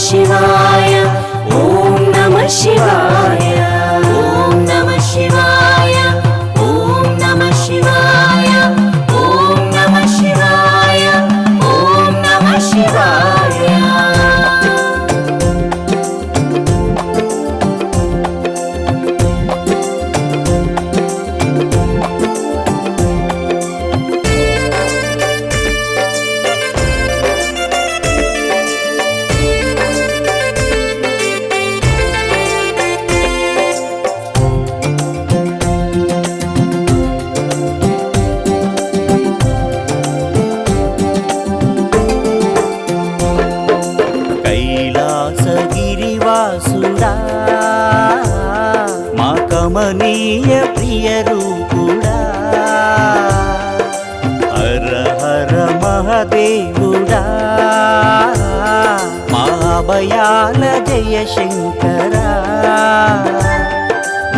शिवाय ओम नमः शिवाय ओम नमः शिवाय ओम नमः शिवाय ओम नमः शिवाय ओम नमः शिवाय। कैलासगिरिवासुडा मा कमनीय प्रिय रूपुडा हर हर महादेवुडा मा भयाल जय शंकरा।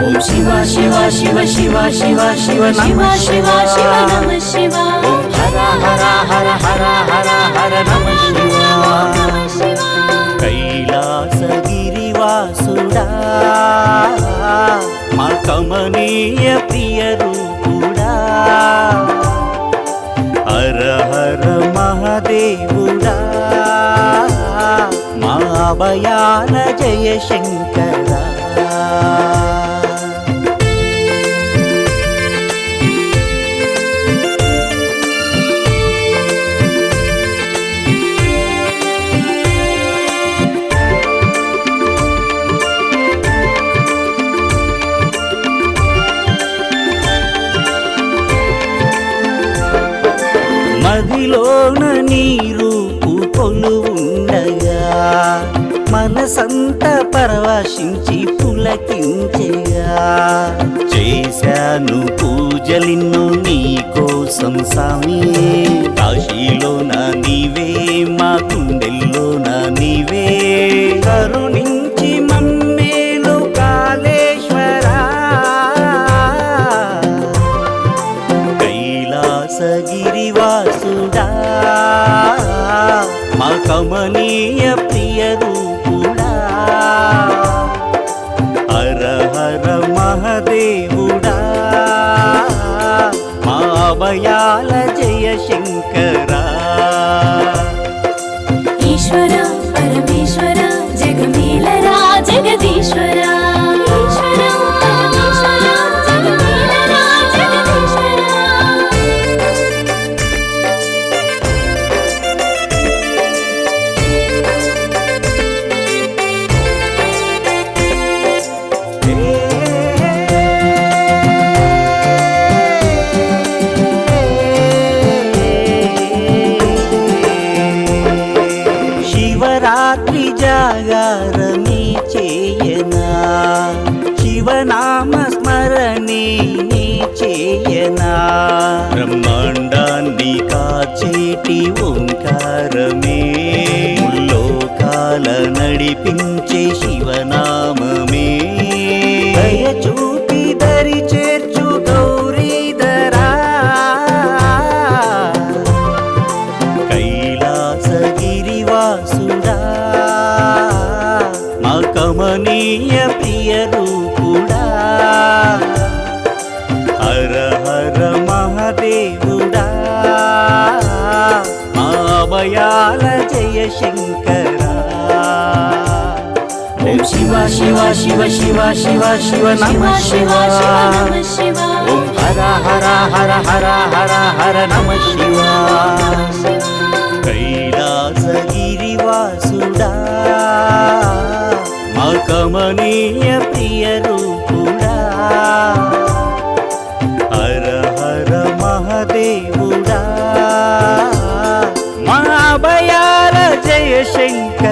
ओम शिवा शिवा शिव शिवा शिवा शिव शिवा शिवा शिव नमः शिवाय। ओम हर हर हर हर हर हर नमः शिवाय। कैलासगिरिवासुडा मा कमनीय प्रिय रूपुडा हर हर महादेवुडा मा भयाल जय शंकरा। మదిలోన నీ రూపు కొలువుండగా మనసంత పరవశించి పులకించగా చేశాను పూజలిన్ను నీ కోసం స్వామి। కాశీలోన నీవే మా గుండెల్లోన నీవే కరుణించి మమ్మేలు కాళేశ్వరా। कैलासगिरिवासुडा मा कमनीय प्रिय रूपुडा हर हर महादेवुडा मा भयाल जय शंकरा। ईश्वरा परमेश्वरा जगमेलरा जगदीश्वरा। ईश्वरा परमेश्वरा जगमेलरा जगदीश्वरा। शिवरात्रि जागरणी చేయనా శివనామ స్మరణి చేయనా బ్రహ్మాండాన్ని కాచేటి ఓంకారమే లోకాల నడిపించే శివనామమే దయ చూపి దరి చేర్చు గౌరీధరా। कैलासगिरिवासुडा मा कमनीय प्रिय रूपुडा हर हर महादेवुडा मा भयाल जय शंकरा। ओम शिवा शिवा शिव शिवा शिवा शिव नमः शिवाय। ओम हर हर हर हर हर हर नमः शिवाय। कैलासगिरिवासुडा मा कमनीय प्रिय रूपुडा हर हर महादेवुडा मा भयाल जय शंकर।